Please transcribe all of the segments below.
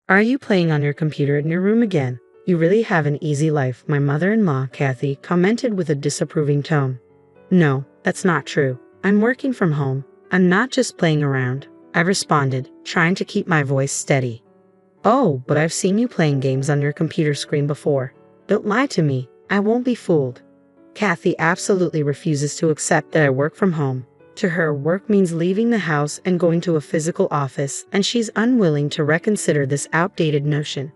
Are you playing on your computer in your room again? You really have an easy life, my mother-in-law, Kathy, commented with a disapproving tone. No, that's not true. I'm working from home. I'm not just playing around, I responded, trying to keep my voice steady. Oh, but I've seen you playing games on your computer screen before. Don't lie to me, I won't be fooled. Kathy absolutely refuses to accept that I work from home. To her, work means leaving the house and going to a physical office, and she's unwilling to reconsider this outdated notion.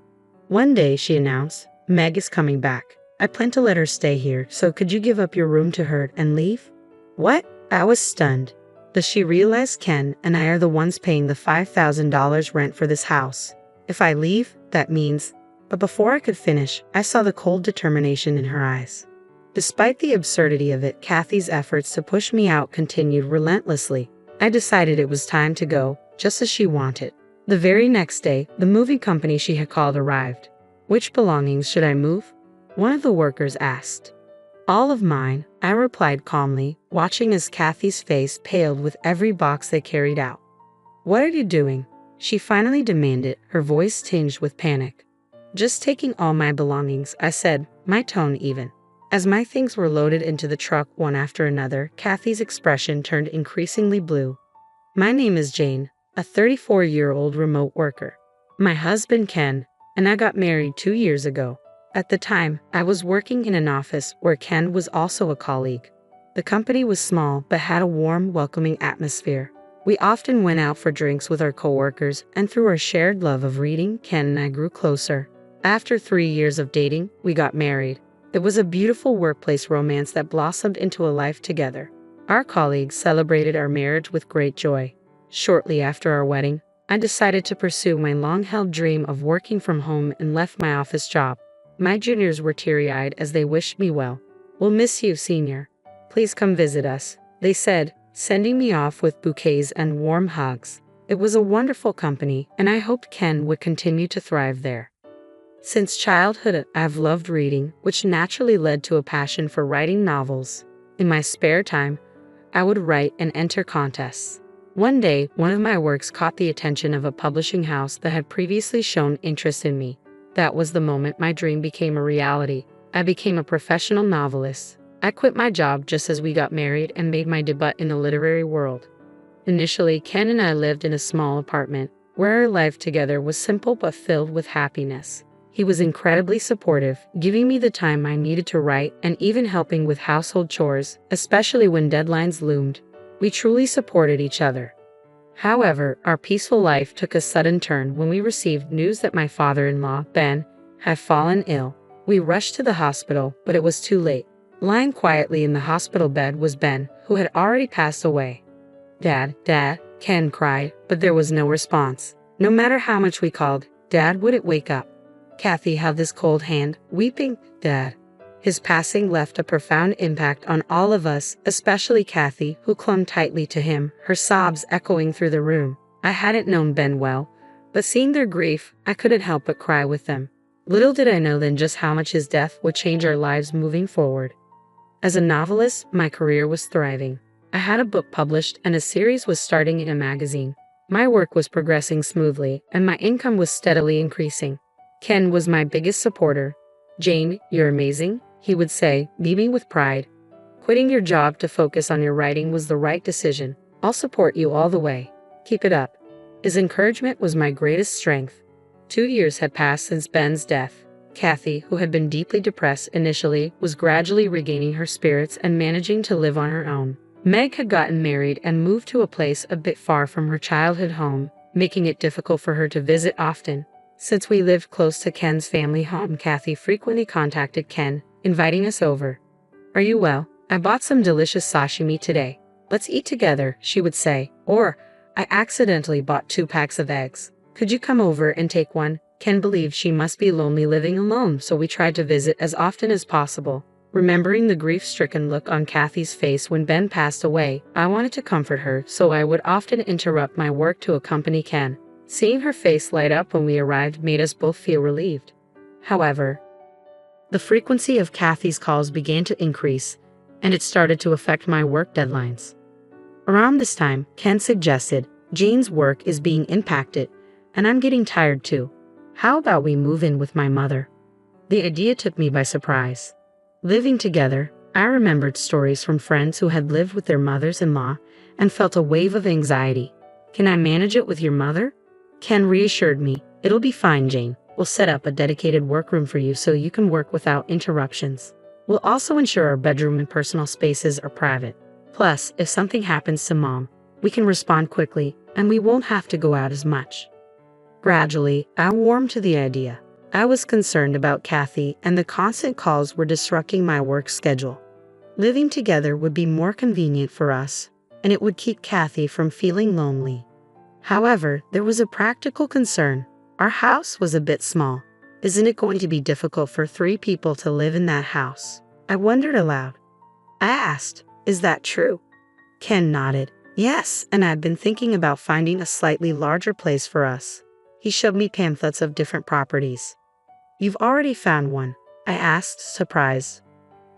One day, she announced, Meg is coming back. I plan to let her stay here, so could you give up your room to her and leave? What? I was stunned. Does she realize Ken and I are the ones paying the $5,000 rent for this house? If I leave, that means... But before I could finish, I saw the cold determination in her eyes. Despite the absurdity of it, Kathy's efforts to push me out continued relentlessly. I decided it was time to go, just as she wanted. The very next day, the moving company she had called arrived. Which belongings should I move? One of the workers asked. All of mine, I replied calmly, watching as Kathy's face paled with every box they carried out. What are you doing? She finally demanded, her voice tinged with panic. Just taking all my belongings, I said, my tone even. As my things were loaded into the truck one after another, Kathy's expression turned increasingly blue. My name is Jane, a 34-year-old remote worker. My husband Ken, and I got married 2 years ago. At the time, I was working in an office where Ken was also a colleague. The company was small but had a warm, welcoming atmosphere. We often went out for drinks with our coworkers, and through our shared love of reading, Ken and I grew closer. After 3 years of dating, we got married. It was a beautiful workplace romance that blossomed into a life together. Our colleagues celebrated our marriage with great joy. Shortly after our wedding, I decided to pursue my long-held dream of working from home and left my office job. My juniors were teary-eyed as they wished me well. We'll miss you, senior. Please come visit us, they said, sending me off with bouquets and warm hugs. It was a wonderful company, and I hoped Ken would continue to thrive there. Since childhood, I've loved reading, which naturally led to a passion for writing novels. In my spare time, I would write and enter contests. One day, one of my works caught the attention of a publishing house that had previously shown interest in me. That was the moment my dream became a reality. I became a professional novelist. I quit my job just as we got married and made my debut in the literary world. Initially, Ken and I lived in a small apartment, where our life together was simple but filled with happiness. He was incredibly supportive, giving me the time I needed to write and even helping with household chores, especially when deadlines loomed. We truly supported each other. However, our peaceful life took a sudden turn when we received news that my father-in-law, Ben, had fallen ill. We rushed to the hospital, but it was too late. Lying quietly in the hospital bed was Ben, who had already passed away. Dad, Ken cried, but there was no response. No matter how much we called, Dad wouldn't wake up. Kathy held his cold hand, weeping, Dad. His passing left a profound impact on all of us, especially Kathy, who clung tightly to him, her sobs echoing through the room. I hadn't known Ben well, but seeing their grief, I couldn't help but cry with them. Little did I know then just how much his death would change our lives moving forward. As a novelist, my career was thriving. I had a book published and a series was starting in a magazine. My work was progressing smoothly, and my income was steadily increasing. Ken was my biggest supporter. Jane, you're amazing, he would say, beaming with pride. Quitting your job to focus on your writing was the right decision. I'll support you all the way. Keep it up. His encouragement was my greatest strength. 2 years had passed since Ben's death. Kathy, who had been deeply depressed initially, was gradually regaining her spirits and managing to live on her own. Meg had gotten married and moved to a place a bit far from her childhood home, making it difficult for her to visit often. Since we lived close to Ken's family home, Kathy frequently contacted Ken, inviting us over. Are you well? I bought some delicious sashimi today. Let's eat together, she would say. Or, I accidentally bought 2 packs of eggs. Could you come over and take one? Ken believed she must be lonely living alone, so we tried to visit as often as possible. Remembering the grief-stricken look on Kathy's face when Ben passed away, I wanted to comfort her, so I would often interrupt my work to accompany Ken. Seeing her face light up when we arrived made us both feel relieved. However, the frequency of Kathy's calls began to increase, and it started to affect my work deadlines. Around this time, Ken suggested, Jane's work is being impacted, and I'm getting tired too. How about we move in with my mother? The idea took me by surprise. Living together, I remembered stories from friends who had lived with their mothers-in-law and felt a wave of anxiety. Can I manage it with your mother? Ken reassured me. It'll be fine, Jane. We'll set up a dedicated workroom for you so you can work without interruptions. We'll also ensure our bedroom and personal spaces are private. Plus, if something happens to Mom, we can respond quickly and we won't have to go out as much. Gradually, I warmed to the idea. I was concerned about Kathy, and the constant calls were disrupting my work schedule. Living together would be more convenient for us, and it would keep Kathy from feeling lonely. However, there was a practical concern. Our house was a bit small. Isn't it going to be difficult for 3 people to live in that house? I wondered aloud. I asked, is that true? Ken nodded. Yes, and I'd been thinking about finding a slightly larger place for us. He showed me pamphlets of different properties. You've already found one? I asked, surprised.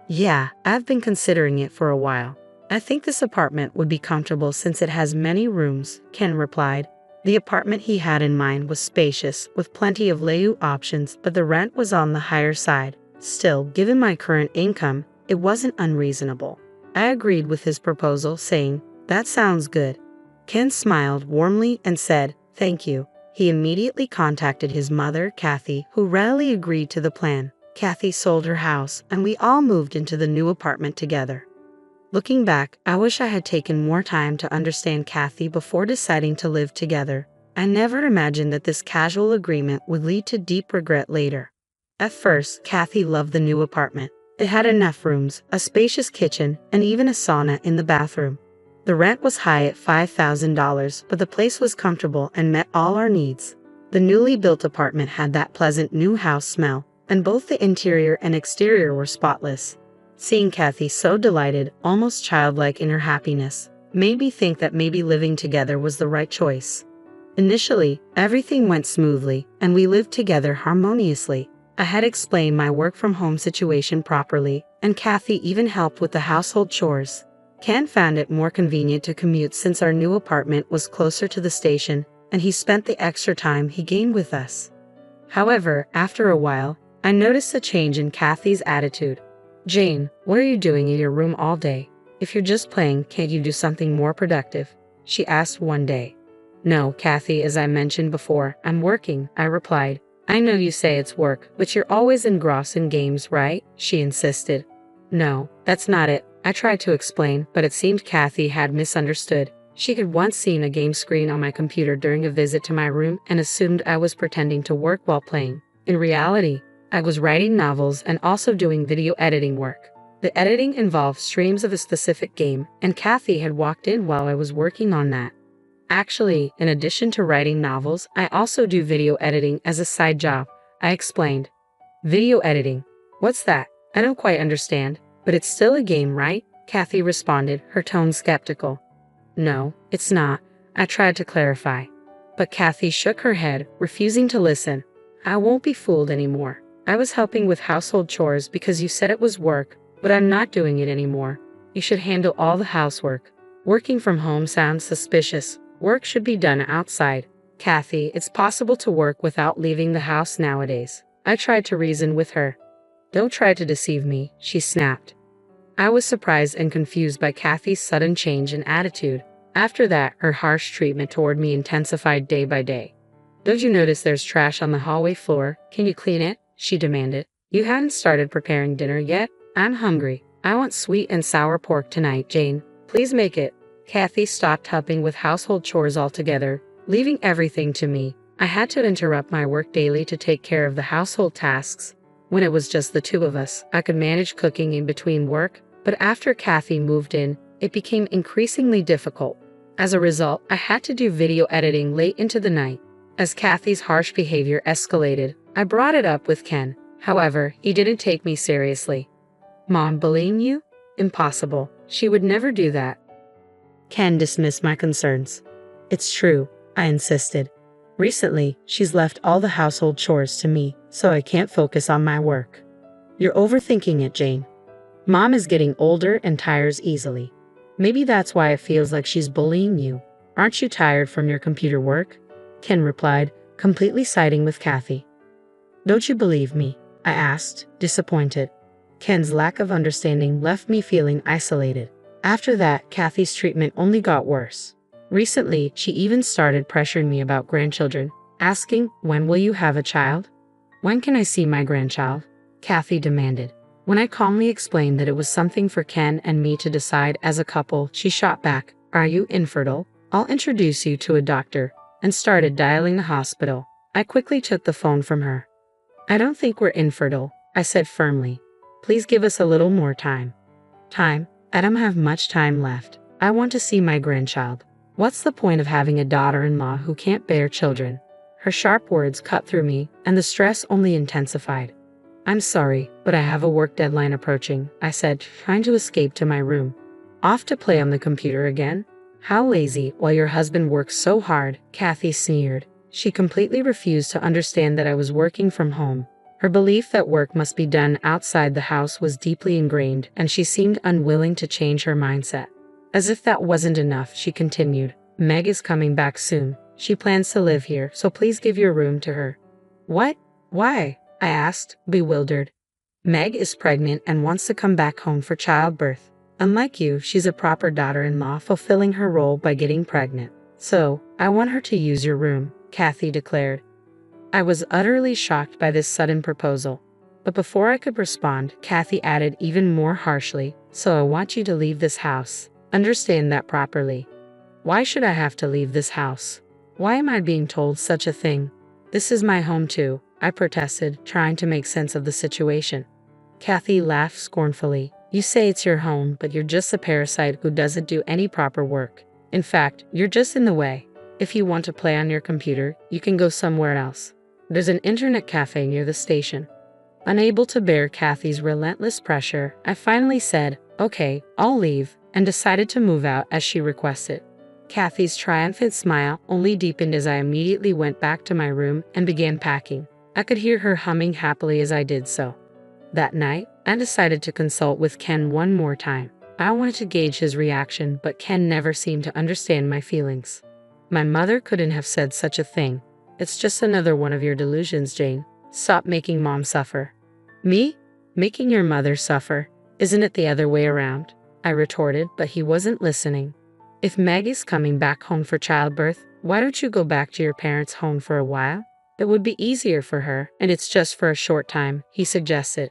Yeah, I've been considering it for a while. I think this apartment would be comfortable since it has many rooms, Ken replied. The apartment he had in mind was spacious, with plenty of layout options, but the rent was on the higher side. Still, given my current income, it wasn't unreasonable. I agreed with his proposal, saying, that sounds good. Ken smiled warmly and said, thank you. He immediately contacted his mother, Kathy, who readily agreed to the plan. Kathy sold her house, and we all moved into the new apartment together. Looking back, I wish I had taken more time to understand Kathy before deciding to live together. I never imagined that this casual agreement would lead to deep regret later. At first, Kathy loved the new apartment. It had enough rooms, a spacious kitchen, and even a sauna in the bathroom. The rent was high at $5,000, but the place was comfortable and met all our needs. The newly built apartment had that pleasant new house smell, and both the interior and exterior were spotless. Seeing Kathy so delighted, almost childlike in her happiness, made me think that maybe living together was the right choice. Initially, everything went smoothly, and we lived together harmoniously. I had explained my work-from-home situation properly, and Kathy even helped with the household chores. Ken found it more convenient to commute since our new apartment was closer to the station, and he spent the extra time he gained with us. However, after a while, I noticed a change in Kathy's attitude. Jane, what are you doing in your room all day? If you're just playing, can't you do something more productive? She asked one day. No, Kathy, as I mentioned before, I'm working, I replied. I know you say it's work, but you're always engrossed in games, right? She insisted. No, that's not it. I tried to explain, but it seemed Kathy had misunderstood. She had once seen a game screen on my computer during a visit to my room and assumed I was pretending to work while playing. In reality, I was writing novels and also doing video editing work. The editing involved streams of a specific game, and Kathy had walked in while I was working on that. Actually, in addition to writing novels, I also do video editing as a side job, I explained. Video editing? What's that? I don't quite understand. But it's still a game, right? Kathy responded, her tone skeptical. No, it's not. I tried to clarify. But Kathy shook her head, refusing to listen. I won't be fooled anymore. I was helping with household chores because you said it was work, but I'm not doing it anymore. You should handle all the housework. Working from home sounds suspicious. Work should be done outside. Kathy, it's possible to work without leaving the house nowadays. I tried to reason with her. Don't try to deceive me, she snapped. I was surprised and confused by Kathy's sudden change in attitude. After that, her harsh treatment toward me intensified day by day. Don't you notice there's trash on the hallway floor? Can you clean it? She demanded. You haven't started preparing dinner yet? I'm hungry. I want sweet and sour pork tonight, Jane. Please make it. Kathy stopped helping with household chores altogether, leaving everything to me. I had to interrupt my work daily to take care of the household tasks. When it was just the 2 of us, I could manage cooking in between work, but after Kathy moved in, it became increasingly difficult. As a result, I had to do video editing late into the night. As Kathy's harsh behavior escalated, I brought it up with Ken. However, he didn't take me seriously. Mom bullying you? Impossible. She would never do that. Ken dismissed my concerns. It's true, I insisted. Recently, she's left all the household chores to me, so I can't focus on my work. You're overthinking it, Jane. Mom is getting older and tires easily. Maybe that's why it feels like she's bullying you. Aren't you tired from your computer work? Ken replied, completely siding with Kathy. Don't you believe me? I asked, disappointed. Ken's lack of understanding left me feeling isolated. After that, Kathy's treatment only got worse. Recently, she even started pressuring me about grandchildren, asking, "When will you have a child? When can I see my grandchild?" Kathy demanded. When I calmly explained that it was something for Ken and me to decide as a couple, she shot back, "Are you infertile? I'll introduce you to a doctor," and started dialing the hospital. I quickly took the phone from her. "I don't think we're infertile," I said firmly. "Please give us a little more time." Time? I don't have much time left. I want to see my grandchild. What's the point of having a daughter-in-law who can't bear children? Her sharp words cut through me, and the stress only intensified. "I'm sorry, but I have a work deadline approaching," I said, trying to escape to my room. "Off to play on the computer again? How lazy, while your husband works so hard," Kathy sneered. She completely refused to understand that I was working from home. Her belief that work must be done outside the house was deeply ingrained, and she seemed unwilling to change her mindset. As if that wasn't enough, she continued, "Meg is coming back soon. She plans to live here, so please give your room to her." "What? Why?" I asked, bewildered. "Meg is pregnant and wants to come back home for childbirth. Unlike you, she's a proper daughter-in-law fulfilling her role by getting pregnant. So, I want her to use your room," Kathy declared. I was utterly shocked by this sudden proposal. But before I could respond, Kathy added even more harshly, "So I want you to leave this house. Understand that properly." "Why should I have to leave this house? Why am I being told such a thing? This is my home too," I protested, trying to make sense of the situation. Kathy laughed scornfully. "You say it's your home, but you're just a parasite who doesn't do any proper work. In fact, you're just in the way. If you want to play on your computer, you can go somewhere else. There's an internet cafe near the station." Unable to bear Kathy's relentless pressure, I finally said, "Okay, I'll leave," and decided to move out as she requested. Kathy's triumphant smile only deepened as I immediately went back to my room and began packing. I could hear her humming happily as I did so. That night, I decided to consult with Ken one more time. I wanted to gauge his reaction, but Ken never seemed to understand my feelings. "My mother couldn't have said such a thing. It's just another one of your delusions, Jane. Stop making Mom suffer." "Me? Making your mother suffer? Isn't it the other way around?" I retorted, but he wasn't listening. "If Maggie's coming back home for childbirth, why don't you go back to your parents' home for a while? It would be easier for her, and it's just for a short time," he suggested.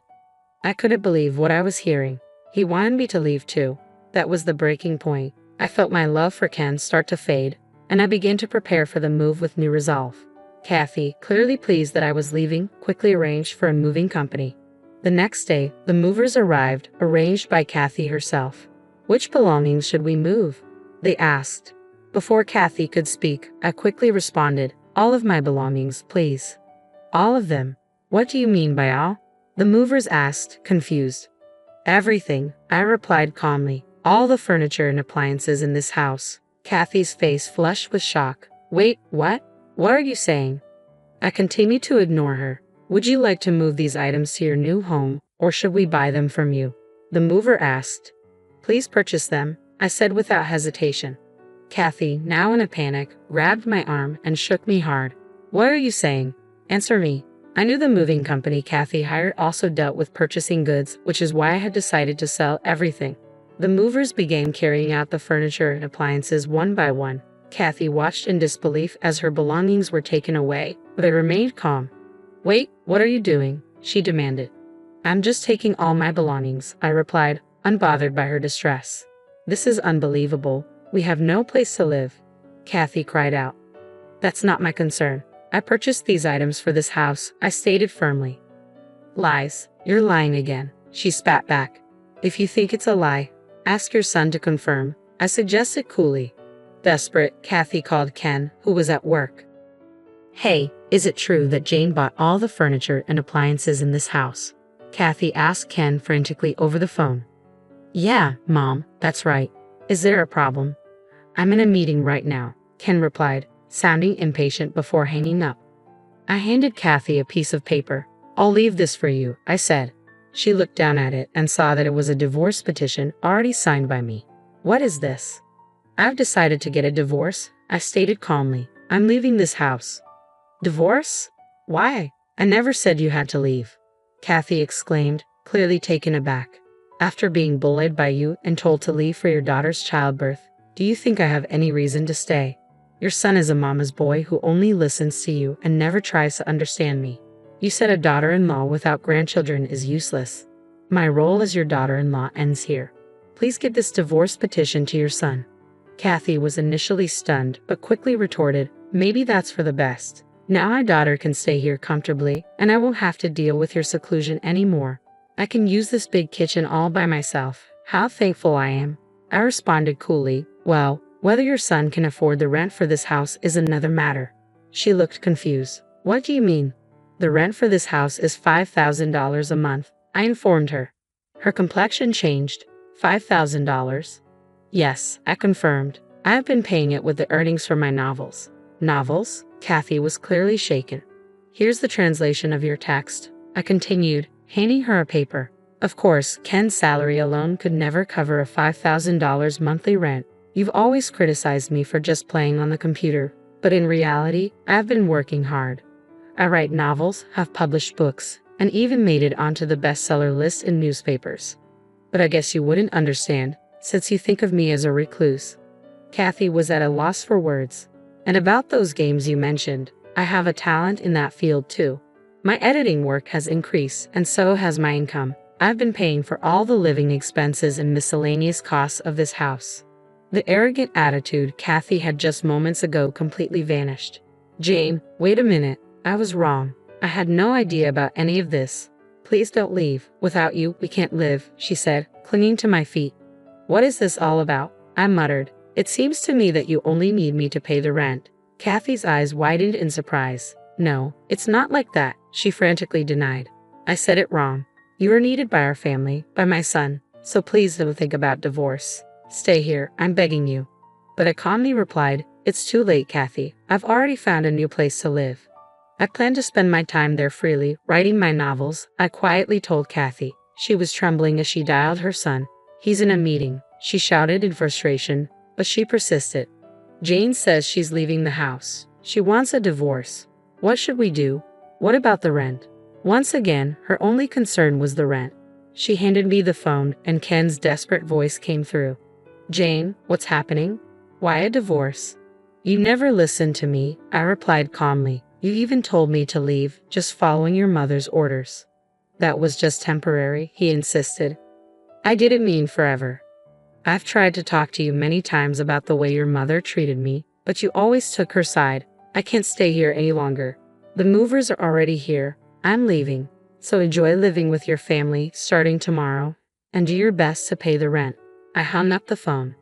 I couldn't believe what I was hearing. He wanted me to leave too. That was the breaking point. I felt my love for Ken start to fade, and I began to prepare for the move with new resolve. Kathy, clearly pleased that I was leaving, quickly arranged for a moving company. The next day, the movers arrived, arranged by Kathy herself. "Which belongings should we move?" they asked. Before Kathy could speak, I quickly responded, "All of my belongings, please." "All of them? What do you mean by all?" the movers asked, confused. "Everything," I replied calmly. "All the furniture and appliances in this house." Kathy's face flushed with shock. "Wait, what? What are you saying?" I continued to ignore her. "Would you like to move these items to your new home, or should we buy them from you?" the mover asked. "Please purchase them," I said without hesitation. Kathy, now in a panic, grabbed my arm and shook me hard. "What are you saying? Answer me." I knew the moving company Kathy hired also dealt with purchasing goods, which is why I had decided to sell everything. The movers began carrying out the furniture and appliances one by one. Kathy watched in disbelief as her belongings were taken away, but I remained calm. "Wait, what are you doing?" she demanded. "I'm just taking all my belongings," I replied, unbothered by her distress. "This is unbelievable. We have no place to live," Kathy cried out. "That's not my concern. I purchased these items for this house," I stated firmly. "Lies. You're lying again," she spat back. "If you think it's a lie, ask your son to confirm," I suggested coolly. Desperate, Kathy called Ken, who was at work. "Hey, is it true that Jane bought all the furniture and appliances in this house?" Kathy asked Ken frantically over the phone. "Yeah, Mom, that's right. Is there a problem?" "I'm in a meeting right now," Ken replied, sounding impatient before hanging up. I handed Kathy a piece of paper. "I'll leave this for you," I said. She looked down at it and saw that it was a divorce petition already signed by me. "What is this?" "I've decided to get a divorce," I stated calmly. "I'm leaving this house." "Divorce? Why?" I never said you had to leave, Kathy exclaimed, clearly taken aback. After being bullied by you and told to leave for your daughter's childbirth, do you think I have any reason to stay? Your son is a mama's boy who only listens to you and never tries to understand me. You said a daughter-in-law without grandchildren is useless. My role as your daughter-in-law ends here. Please get this divorce petition to your son. Kathy was initially stunned, but quickly retorted, maybe that's for the best. Now my daughter can stay here comfortably, and I won't have to deal with your seclusion anymore. I can use this big kitchen all by myself. How thankful I am. I responded coolly, well, whether your son can afford the rent for this house is another matter. She looked confused. What do you mean? The rent for this house is $5,000 a month, I informed her. Her complexion changed. $5,000? Yes, I confirmed. I have been paying it with the earnings from my novels. Novels? Kathy was clearly shaken. Here's the translation of your text, I continued, handing her a paper. Of course, Ken's salary alone could never cover a $5,000 monthly rent. You've always criticized me for just playing on the computer, but in reality, I've been working hard. I write novels, have published books, and even made it onto the bestseller list in newspapers. But I guess you wouldn't understand, since you think of me as a recluse. Kathy was at a loss for words. And about those games you mentioned, I have a talent in that field too. My editing work has increased, and so has my income. I've been paying for all the living expenses and miscellaneous costs of this house. The arrogant attitude Kathy had just moments ago completely vanished. Jane, wait a minute. I was wrong. I had no idea about any of this. Please don't leave. Without you, we can't live, she said, clinging to my feet. What is this all about? I muttered. It seems to me that you only need me to pay the rent. Kathy's eyes widened in surprise. No, it's not like that, she frantically denied. I said it wrong. You are needed by our family, by my son, so please don't think about divorce. Stay here, I'm begging you. But I calmly replied, it's too late, Kathy. I've already found a new place to live. I plan to spend my time there freely, writing my novels, I quietly told Kathy. She was trembling as she dialed her son. He's in a meeting, she shouted in frustration, but she persisted. Jane says she's leaving the house. She wants a divorce. What should we do? What about the rent? Once again, her only concern was the rent. She handed me the phone, and Ken's desperate voice came through. Jane, what's happening? Why a divorce? You never listened to me, I replied calmly. You even told me to leave, just following your mother's orders. That was just temporary, he insisted. I didn't mean forever. I've tried to talk to you many times about the way your mother treated me, but you always took her side. I can't stay here any longer. The movers are already here. I'm leaving. So enjoy living with your family starting tomorrow, and do your best to pay the rent. I hung up the phone.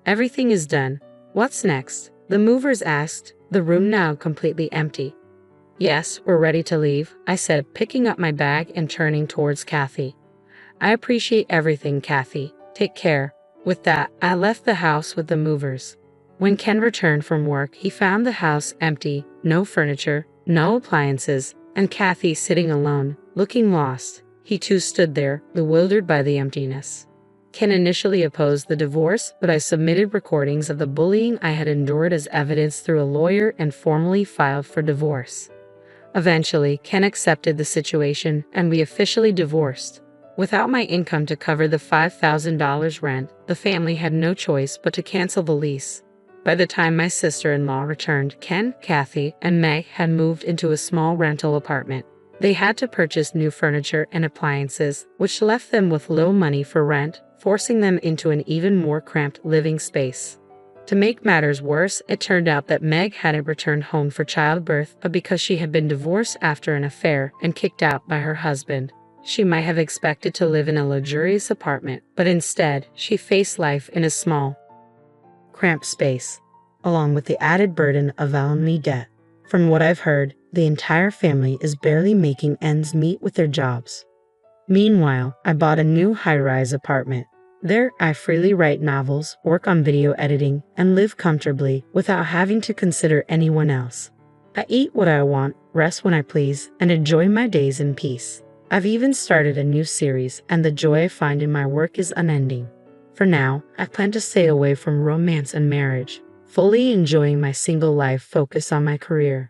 Everything is done. What's next? The movers asked, the room now completely empty. Yes, we're ready to leave, I said, picking up my bag and turning towards Kathy. I appreciate everything, Kathy. Take care. With that, I left the house with the movers. When Ken returned from work, he found the house empty, no furniture, no appliances, and Kathy sitting alone, looking lost. He too stood there, bewildered by the emptiness. Ken initially opposed the divorce, but I submitted recordings of the bullying I had endured as evidence through a lawyer and formally filed for divorce. Eventually, Ken accepted the situation, and we officially divorced. Without my income to cover the $5,000 rent, the family had no choice but to cancel the lease. By the time my sister-in-law returned, Ken, Kathy, and Meg had moved into a small rental apartment. They had to purchase new furniture and appliances, which left them with little money for rent, forcing them into an even more cramped living space. To make matters worse, it turned out that Meg hadn't returned home for childbirth, but because she had been divorced after an affair and kicked out by her husband. She might have expected to live in a luxurious apartment, but instead, she faced life in a small, cramped space, along with the added burden of alimony debt. From what I've heard, the entire family is barely making ends meet with their jobs. Meanwhile, I bought a new high-rise apartment. There, I freely write novels, work on video editing, and live comfortably without having to consider anyone else. I eat what I want, rest when I please, and enjoy my days in peace. I've even started a new series, and the joy I find in my work is unending. For now, I plan to stay away from romance and marriage, fully enjoying my single life, focus on my career.